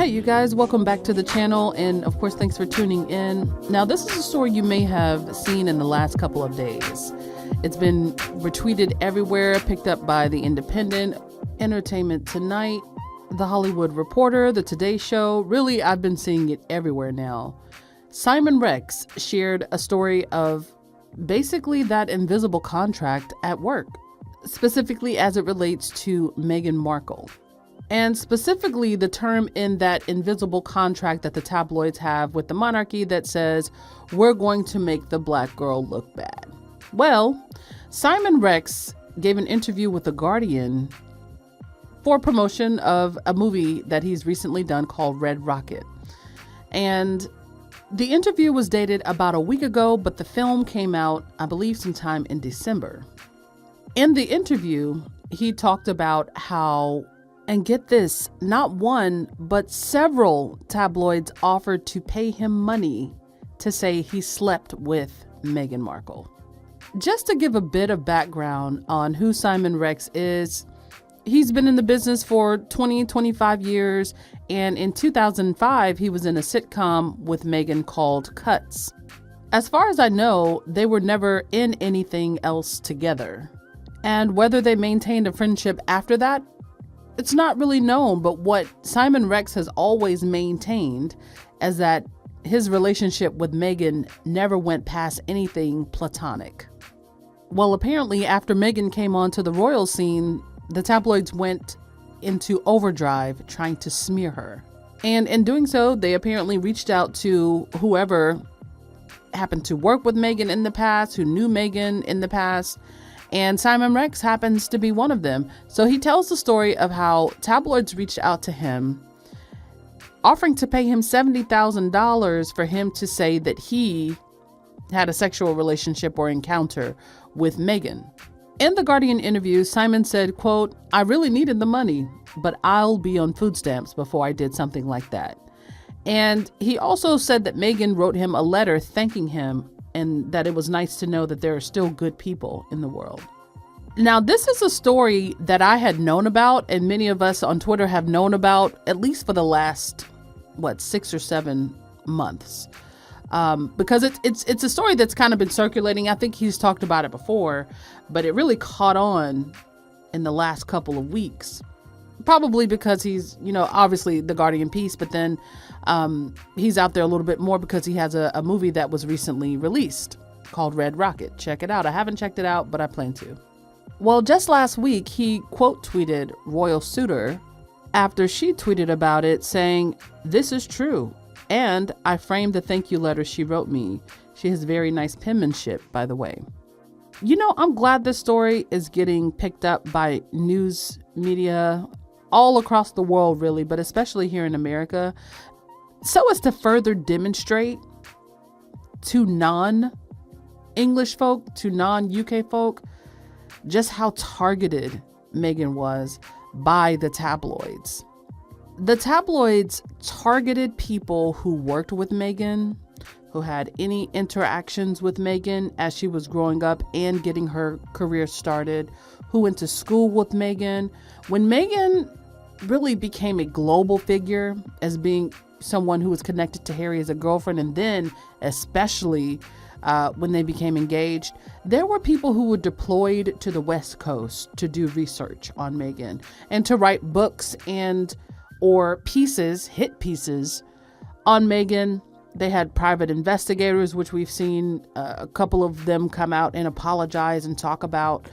right, you guys, welcome back to the channel. And of course, thanks for tuning in. Now, this is a story you may have seen in the last couple of days. It's been retweeted everywhere, picked up by The Independent, Entertainment Tonight, The Hollywood Reporter, The Today Show. Really, I've been seeing it everywhere now. Simon Rex shared a story of basically that invisible contract at work, specifically as it relates to Meghan Markle. And specifically the term in that invisible contract that the tabloids have with the monarchy that says, we're going to make the black girl look bad. Well, Simon Rex gave an interview with The Guardian for promotion of a movie that he's recently done called Red Rocket. And the interview was dated about a week ago, but the film came out, I believe, sometime in December. In the interview, he talked about how, and get this, not one, but several tabloids offered to pay him money to say he slept with Meghan Markle. Just to give a bit of background on who Simon Rex is, he's been in the business for 25 years, and in 2005, he was in a sitcom with Meghan called Cuts. As far as I know, they were never in anything else together. And whether they maintained a friendship after that, it's not really known, but what Simon Rex has always maintained is that his relationship with Meghan never went past anything platonic. Well, apparently after Meghan came onto the royal scene, the tabloids went into overdrive trying to smear her. And in doing so, they apparently reached out to whoever happened to work with Meghan in the past, who knew Meghan in the past. And Simon Rex happens to be one of them. So he tells the story of how tabloids reached out to him, offering to pay him $70,000 for him to say that he had a sexual relationship or encounter with Meghan. In the Guardian interview, Simon said, quote, "I really needed the money, but I'll be on food stamps before I did something like that." And he also said that Meghan wrote him a letter thanking him, and that it was nice to know that there are still good people in the world. Now, this is a story that I had known about, and many of us on Twitter have known about, at least for the last, 6 or 7 months. Because it's a story that's kind of been circulating. I think he's talked about it before, but it really caught on in the last couple of weeks. Probably because he's, obviously the Guardian piece, but then he's out there a little bit more because he has a movie that was recently released called Red Rocket. Check it out. I haven't checked it out, but I plan to. Well, just last week, he quote tweeted Royal Suitor after she tweeted about it saying, "This is true. And I framed the thank you letter she wrote me. She has very nice penmanship, by the way." I'm glad this story is getting picked up by news media all across the world, really, but especially here in America, so as to further demonstrate to non-English folk, to non-UK folk, just how targeted Meghan was by the tabloids. The tabloids targeted people who worked with Meghan, who had any interactions with Meghan as she was growing up and getting her career started, who went to school with Meghan. When Meghan really became a global figure as being someone who was connected to Harry as a girlfriend, and then especially when they became engaged, there were people who were deployed to the West Coast to do research on Meghan and to write books or pieces, hit pieces on Meghan. They had private investigators, which we've seen a couple of them come out and apologize and talk about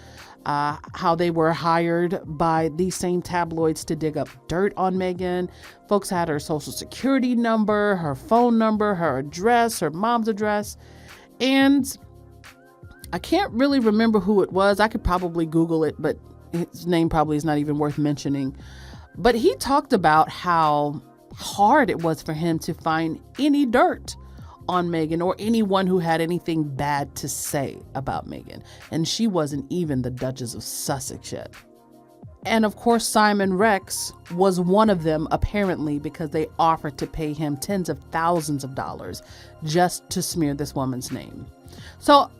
how they were hired by these same tabloids to dig up dirt on Meghan. Folks had her social security number, her phone number, her address, her mom's address. And I can't really remember who it was. I could probably Google it, but his name probably is not even worth mentioning. But he talked about how hard it was for him to find any dirt on Meghan or anyone who had anything bad to say about Meghan. And she wasn't even the Duchess of Sussex yet. And of course, Simon Rex was one of them, apparently, because they offered to pay him tens of thousands of dollars just to smear this woman's name. So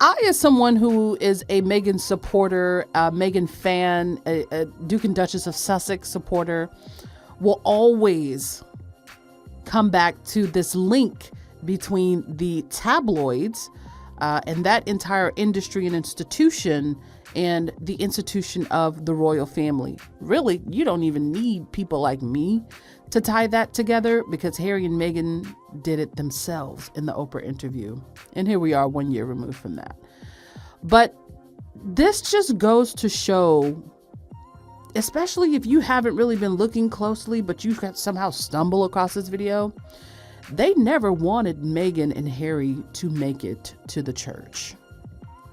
I, as someone who is a Meghan supporter, a Meghan fan, a Duke and Duchess of Sussex supporter, will always come back to this link between the tabloids and that entire industry and institution and the institution of the royal family. Really, you don't even need people like me to tie that together, because Harry and Meghan did it themselves in the Oprah interview. And here we are 1 year removed from that. But this just goes to show, especially if you haven't really been looking closely, but you somehow stumble across this video, they never wanted Meghan and Harry to make it to the church.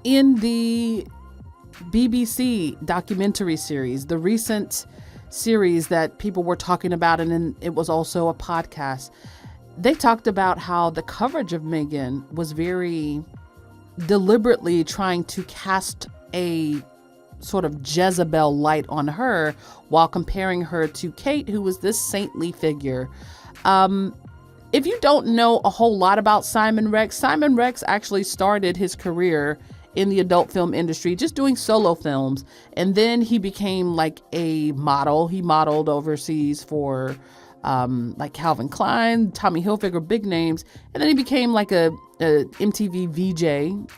In the BBC documentary series, the recent series that people were talking about, and then it was also a podcast, they talked about how the coverage of Meghan was very deliberately trying to cast a sort of Jezebel light on her while comparing her to Kate, who was this saintly figure. If you don't know a whole lot about Simon Rex actually started his career in the adult film industry, just doing solo films. And then he became like a model. He modeled overseas for like Calvin Klein, Tommy Hilfiger, big names. And then he became like a MTV VJ.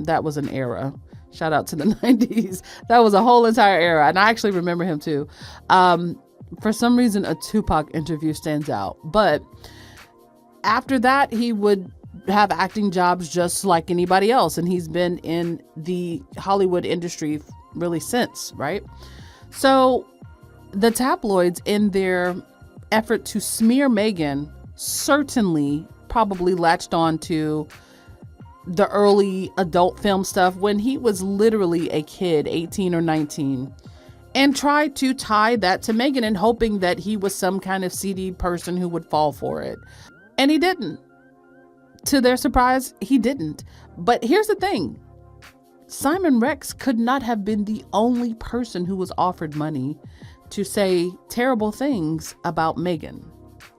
That was an era. Shout out to the 90s. That was a whole entire era. And I actually remember him too. For some reason, a Tupac interview stands out. But after that, he would have acting jobs just like anybody else. And he's been in the Hollywood industry really since, right? So the tabloids, in their effort to smear Meghan, certainly probably latched on to the early adult film stuff when he was literally a kid, 18 or 19, and tried to tie that to Meghan and hoping that he was some kind of seedy person who would fall for it. And he didn't. To their surprise, he didn't. But here's the thing. Simon Rex could not have been the only person who was offered money to say terrible things about Meghan.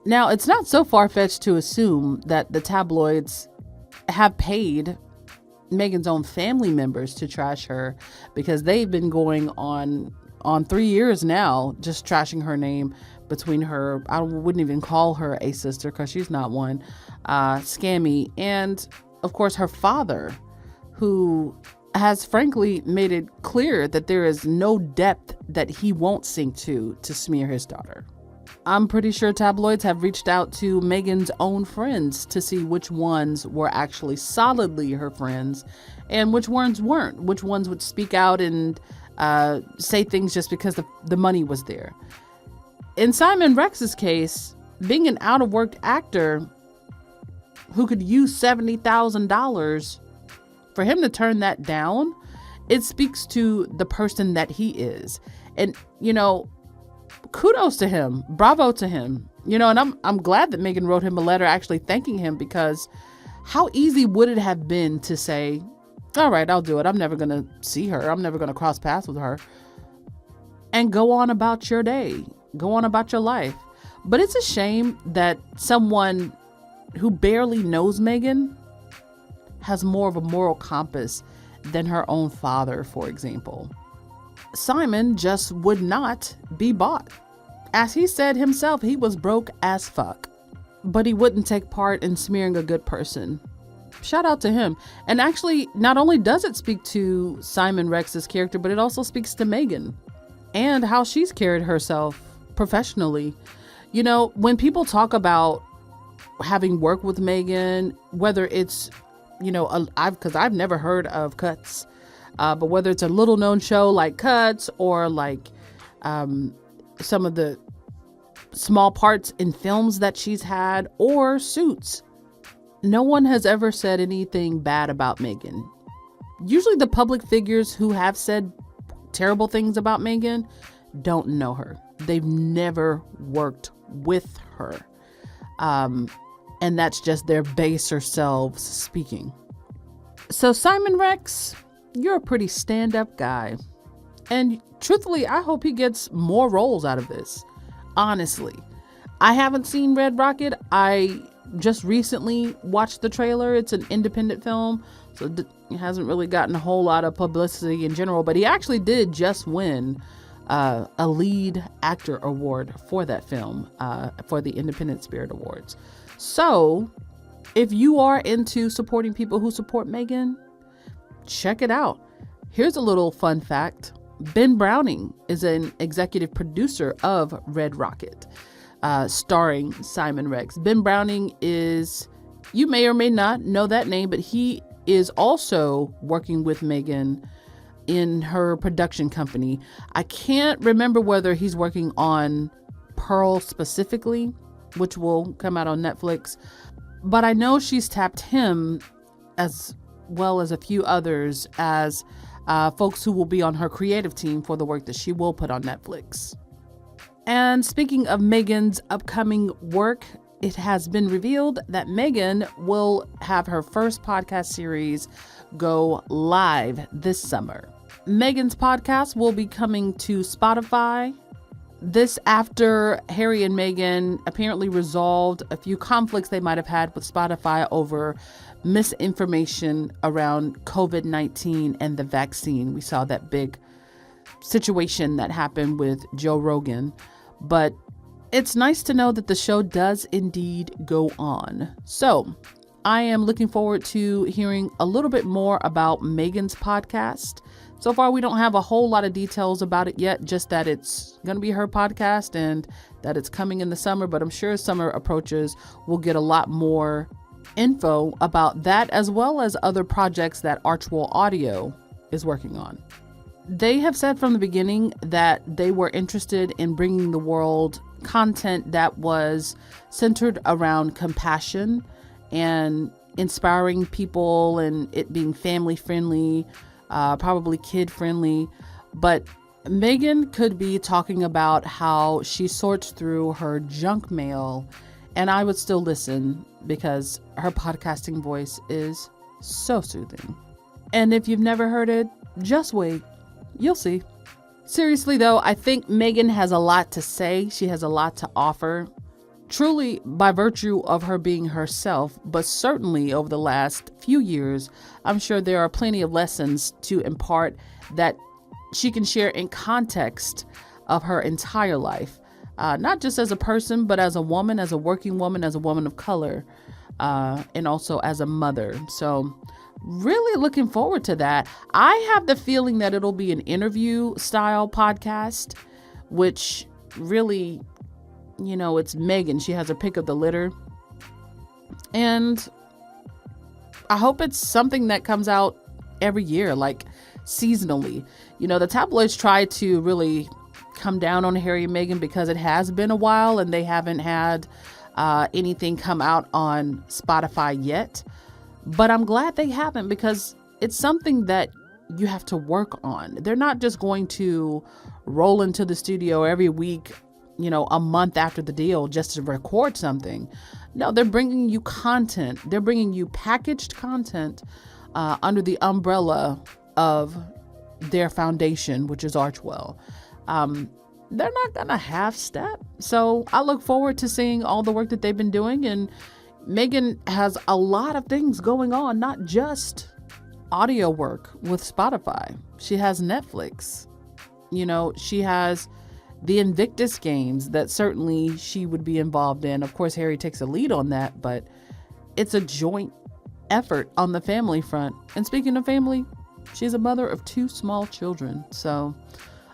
Now, it's not so far-fetched to assume that the tabloids have paid Meghan's own family members to trash her, because they've been going on 3 years now, just trashing her name between her, I wouldn't even call her a sister because she's not one, Scammy, and of course her father, who has frankly made it clear that there is no depth that he won't sink to smear his daughter. I'm pretty sure tabloids have reached out to Meghan's own friends to see which ones were actually solidly her friends and which ones weren't, which ones would speak out and say things just because the money was there. In Simon Rex's case, being an out-of-work actor who could use $70,000, for him to turn that down, it speaks to the person that he is. And, you know, kudos to him. Bravo to him. You know, and I'm glad that Meghan wrote him a letter actually thanking him, because how easy would it have been to say, all right, I'll do it. I'm never going to see her. I'm never going to cross paths with her. And go on about your day. Go on about your life. But it's a shame that someone who barely knows Meghan has more of a moral compass than her own father, for example. Simon just would not be bought. As he said himself, he was broke as fuck. But he wouldn't take part in smearing a good person. Shout out to him. And actually, not only does it speak to Simon Rex's character, but it also speaks to Meghan and how she's carried herself professionally. You know, when people talk about having worked with Meghan, whether it's, you know, because I've never heard of Cuts, but whether it's a little known show like Cuts or like some of the small parts in films that she's had or Suits, no one has ever said anything bad about Meghan. Usually the public figures who have said terrible things about Meghan don't know her. They've never worked with her. And that's just their baser selves speaking. So Simon Rex, you're a pretty stand-up guy. And truthfully, I hope he gets more roles out of this. Honestly. I haven't seen Red Rocket. I just recently watched the trailer. It's an independent film, so it hasn't really gotten a whole lot of publicity in general. But he actually did just win a lead actor award for that film, for the Independent Spirit Awards. So if you are into supporting people who support Meghan, check it out. Here's a little fun fact. Ben Browning is an executive producer of Red Rocket, starring Simon Rex. Ben Browning is, you may or may not know that name, but he is also working with Meghan in her production company. I can't remember whether he's working on Pearl specifically, which will come out on Netflix, but I know she's tapped him as well as a few others as folks who will be on her creative team for the work that she will put on Netflix. And speaking of Meghan's upcoming work, it has been revealed that Meghan will have her first podcast series go live this summer. Meghan's podcast will be coming to Spotify. This after Harry and Meghan apparently resolved a few conflicts they might have had with Spotify over misinformation around COVID-19 and the vaccine. We saw that big situation that happened with Joe Rogan, but it's nice to know that the show does indeed go on. So I am looking forward to hearing a little bit more about Meghan's podcast. So far, we don't have a whole lot of details about it yet, just that it's going to be her podcast and that it's coming in the summer. But I'm sure as summer approaches, we'll get a lot more info about that, as well as other projects that Archie Audio is working on. They have said from the beginning that they were interested in bringing the world content that was centered around compassion and inspiring people and it being family friendly, probably kid friendly. But Meghan could be talking about how she sorts through her junk mail, and I would still listen because her podcasting voice is so soothing. And if you've never heard it, just wait. You'll see. Seriously, though, I think Meghan has a lot to say. She has a lot to offer, truly by virtue of her being herself, but certainly over the last few years, I'm sure there are plenty of lessons to impart that she can share in context of her entire life, not just as a person, but as a woman, as a working woman, as a woman of color, and also as a mother. So really looking forward to that. I have the feeling that it'll be an interview style podcast, which really, you know, it's Meghan. She has her pick of the litter. And I hope it's something that comes out every year, like seasonally. You know, the tabloids try to really come down on Harry and Meghan because it has been a while and they haven't had anything come out on Spotify yet. But I'm glad they haven't, because it's something that you have to work on. They're not just going to roll into the studio every week, you know, a month after the deal just to record something. No, they're bringing you content. They're bringing you packaged content under the umbrella of their foundation, which is Archwell. They're not going to half step. So I look forward to seeing all the work that they've been doing. And Meghan has a lot of things going on, not just audio work with Spotify. She has Netflix. You know, she has the Invictus Games that certainly she would be involved in. Of course, Harry takes a lead on that, but it's a joint effort on the family front. And speaking of family, she's a mother of 2 small children. So,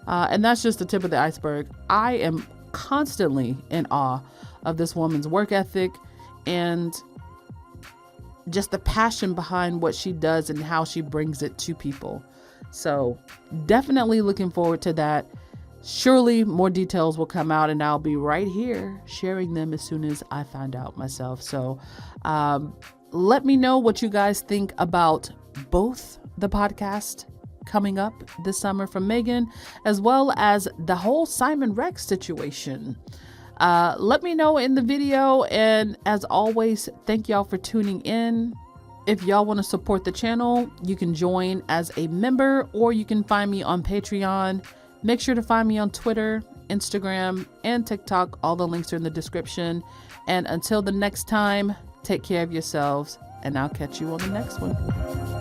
and that's just the tip of the iceberg. I am constantly in awe of this woman's work ethic and just the passion behind what she does and how she brings it to people. So definitely looking forward to that. Surely more details will come out and I'll be right here sharing them as soon as I find out myself. So let me know what you guys think about both the podcast coming up this summer from Meghan, as well as the whole Simon Rex situation. Let me know in the video. And as always, thank y'all for tuning in. If y'all want to support the channel, you can join as a member, or you can find me on Patreon. Make sure to find me on Twitter, Instagram, and TikTok. All the links are in the description. And until the next time, take care of yourselves, and I'll catch you on the next one.